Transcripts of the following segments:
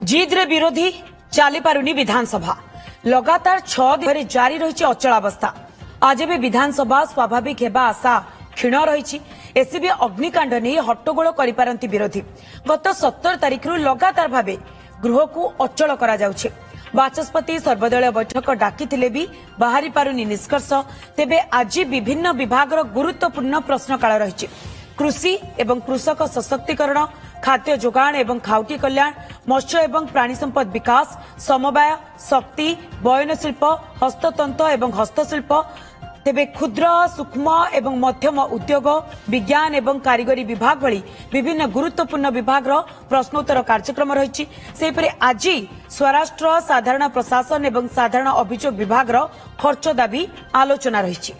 जिद्रे विरोधी चली पारुनी विधानसभा लगातार 6 दिन जारी रही अचलावस्था। आज भी विधानसभा स्वाभाविक हेबा आशा क्षीण रही। एसीबी अग्निकांड नहीं हट्टगोल करिपारंती विरोधी। गत 17 तारिख लगातार भावे गृह को अचल करा जाउछे। बाचस्पति सर्वदलीय बैठक डाकिथिले भी बाहरी पारुनी निष्कर्ष। तेबे आज विभिन्न विभाग गुरुत्वपूर्ण प्रश्नकाल रही। कृषि एवं कृषक सशक्तिकरण, खाद्य जोगाण एवं खाउटी कल्याण, मत्स्य एवं प्राणी संपद विकास, समवाय, शक्ति, बयनशिल्प, हस्ततंत्र एवं हस्तशिल्प, तेबे क्षुद्र सूक्ष्म एवं मध्यम उद्योग, विज्ञान एवं कारीगरी विभाग भली विभिन्न गुरुत्वपूर्ण विभाग प्रश्नोत्तर कार्यक्रम रही। सेपरि आज स्वराष्ट्र, साधारण प्रशासन एवं साधारण अभियोग विभाग खर्च दाबी आलोचना रही।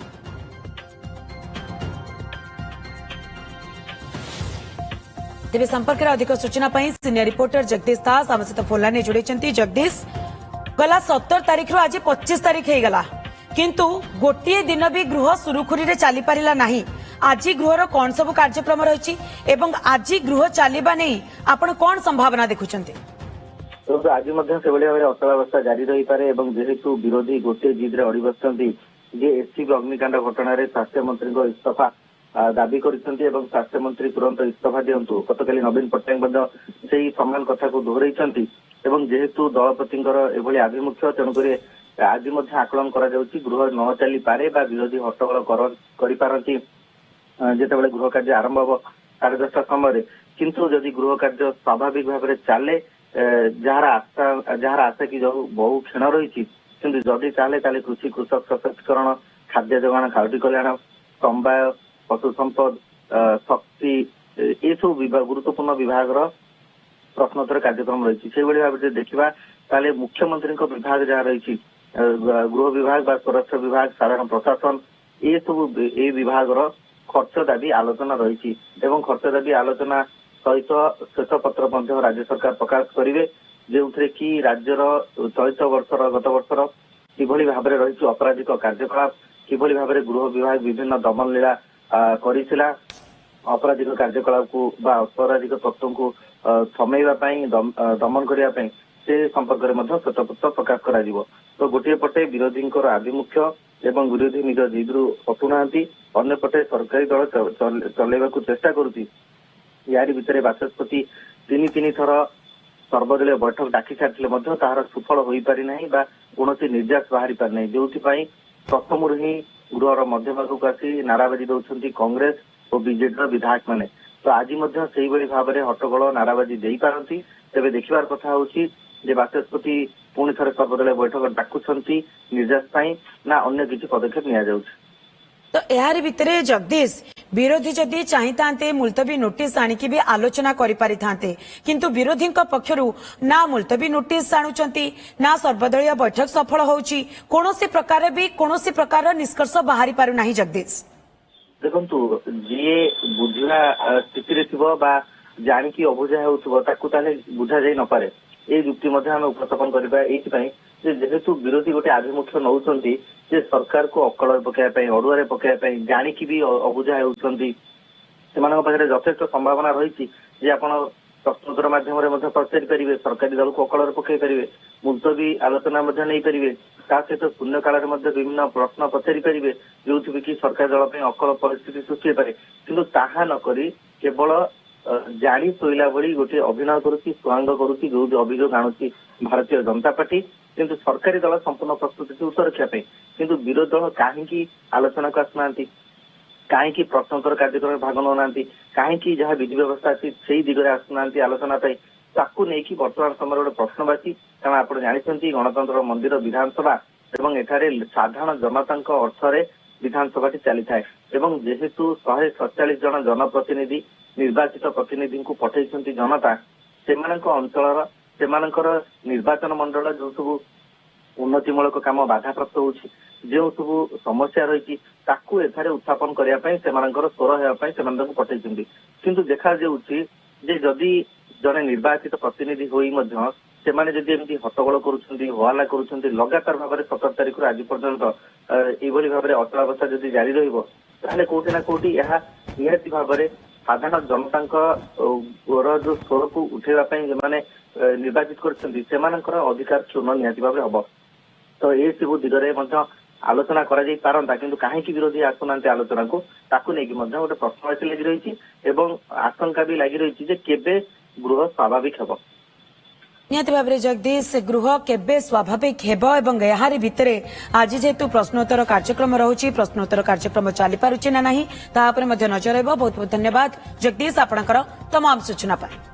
तेज संपर्क में अधिक सूचना सीनियर रिपोर्टर जगदीश दास आम सहित फोन लाइन जोड़ी। जगदीश, गला 17 तारिख आज 25 तारिख हो गला, किंतु गोटे दिन भी गृह सुरुखुरी रे चली पारिला नहीं। आज गृहर कौन सब कार्यक्रम रही एवं आज गृह चलवा नहीं आपण कौन संभावना देखुछंती? आज भाव अचलावस्था जारी रही पारे जेहेतु विरोधी गोटे जिद्रे अड़ी बसुंट एससीबी अग्निकांड घटन स्वास्थ्य मंत्री इस्तीफा दाबी करते स्वास्थ्य मंत्री तुरंत इस्तीफा दिंतु। गतकाली नवीन पट्टनायक से समान कथा को दोहराई जेहेतु दलपति एभली आभिमुख्य तेणुक आज आकलन गृह न चली पारे विरोधी हट्टगोल करपारती जितेबाला गृह कार्य आरंभ हम 10:30 समय किंतु जदि गृह कार्य स्वाभाविक भाव में चले जार आशा की जो बहु क्षीण रही जदि चले कृषि कृषक सशक्तिकरण, खाद्य जोगाण, खाउटी कल्याण, समवाय, पशु संपद, शक्ति ये सब गुरुत्वपूर्ण विभाग प्रश्नोत्तर कार्यक्रम रही। से भाव में देखा मुख्यमंत्री विभाग जहाँ रही गृह विभाग स्वराष्ट्र विभाग, साधारण प्रशासन ये सब ए विभाग खर्च दाबी आलोचना रही। खर्च दाबी आलोचना सहित श्वेत पत्र राज्य सरकार प्रकाश करेंगे जो कि राज्यर चलित वर्षर गत वर्षर किभली भाव में रही अपराधिक कार्यकलाप, किभली भाव में गृह विभाग विभिन्न दमन लीला करिथिला, अपराधिक कार्यकलाप को अपराधिक तत्व को थमैवाई दमन करने से संपर्क में श्वेतपत्र प्रकाश करा तो गोटे पटे विरोधी आभिमुख्य एवं विरोधी निज जिद्रु हटुना अन्य पटे सरकारी दल चलैवा चेष्टा करुच्ची। यारी भितर बाचस्पति तीन थर सर्वदलीय बैठक डाकी सारी तार सुफल हो पारि ना कौन निर्यास बाहरी पारि ना जो प्रथम ही गृहर मध्यभाग को आसी नाराबाजी दौरान कांग्रेस और बीजेडी विधायक मैंने तो आज भाव में हट्टगोल नाराबाजी दे पारती। तेज देखबार कथा हूँ बाचस्पति पुणी थे सर्वदलीय बैठक डाकुंट निर्यास ना अन्य किसी पदक्षेप नि। तो यार भितरे जगदीश, विरोधी जदि चाहिए मुलतवी नोटिस आनिकी भी आलोचना करि पारि थांते, किंतु विरोधी पक्षरु ना मुलतवी नोटिस आणुचंती ना सर्वदलीय बैठक सफल होउची, कोनोसी प्रकार निष्कर्ष बाहरी पारु नाही। जगदीश देखंतु जे बुझा स्थिति थिबो बा जानिकी अबुझा होउथबो ताकू ताले बुझा जाई न पारे ए युक्ति मध्ये हम उपस्थापन करबा एथि जेहेतु विरोधी गोटे आभिमुख्य नौचंती जे सरकार को अकल पकाइबा अड़ुआरे पकाइबा जानिकी भी अबुझा होउचंती पाखे यथेष्ट संभावना रही जे आपण प्रश्नोत्तर माध्यम पचारि पारे सरकारी दल को अकल पकई पारे मुलतवी आलोचना नहीं पारे सहित शून्यकाल विभिन्न प्रश्न पचारि पारे जो कि सरकारी दल अकल परिस्थिति सृष्टि पारे किंतु ताहा नक केवल जानी शोला भली गोटे अभिनय करुच्ची स्वांग करुच्ची जो अभियोग आणुची भारतीय जनता पार्टी किंतु सरकारी दल संपूर्ण प्रस्तुत उत्तर रखापी किंतु विरोधी दल कहीं आलोचना को आसुना कहीं प्रश्नोत्तर कार्यक्रम भाग नौना कहीं जहाँ विधि व्यवस्था अच्छी से दिगरे आसुना आलोचना ताकू नहीं बर्तमान समय गोटे प्रश्नवाची कारण आप जानते गणतंत्र मंदिर विधानसभा एवं एठारे साधारण जनता अर्थरे विधानसभा चली थाए जेहेतु 147 जन जनप्रतिनिधि निर्वाचित प्रतिनिधि को पठे जनता से अंचल से निर्वाचन मंडल जो सब उन्नतिमूलक काम बाधाप्राप्त होची जो सब समस्या रही उत्थापन करने स्वर होगापी पठे किंतु देखा जाऊँगी जदि जड़े निर्वाचित प्रतिनिधि होने जदि एमती हट्टगोल करुला कर लगातार भाव में 17 तारिख आज पर्यंत यही भाव में अचलावस्था जदि जारी रही कौटी ना कौटी निहाती भाव में साधारण जनता जो स्वर को उठेवाई ନିର୍ବାଚିତ କରିଛନ୍ତି ସେମାନଙ୍କର ଅଧିକାର କ୍ଷୁର୍ଣ୍ଣ ନିହାତି ଭାବରେ ହବ। ତ ଏସବୁ ଦିଗରେ ମଧ୍ୟ ଆଲୋଚନା କରାଯାଇ ପାରନ୍ତା, କିନ୍ତୁ କାହିଁକି ବିରୋଧୀ ଆସୁନାହାନ୍ତି ଆଲୋଚନାକୁ, ତାକୁ ନେଇକି ମଧ୍ୟ ଗୋଟେ ପ୍ରଶ୍ନବାଚୀ ଲାଗି ରହିଛି ଏବଂ ଆଶଙ୍କା ବି ଲାଗି ରହିଛି ଯେ କେବେ ଗୃହ ସ୍ୱାଭାବିକ ହେବ। ନିହାତି ଭାବରେ ଜଗଦୀଶ, ଗୃହ କେବେ ସ୍ୱାଭାବିକ ହେବ ଏବଂ ଏହାରି ଭିତରେ ଆଜି ଯେହେତୁ ପ୍ରଶ୍ନୋତ୍ତର କାର୍ଯ୍ୟକ୍ରମ ରହୁଛି, ପ୍ରଶ୍ନୋତ୍ତର କାର୍ଯ୍ୟକ୍ରମ ଚାଲିପାରୁଛି ନା ନାହିଁ ତାହା ଉପରେ ମଧ୍ୟ ନଜର ରହିବ। ବହୁତ ବହୁତ ଧନ୍ୟବାଦ ଜଗଦୀଶ ଆପଣଙ୍କର ତମାମ ସୂଚନା ପାଇଁ।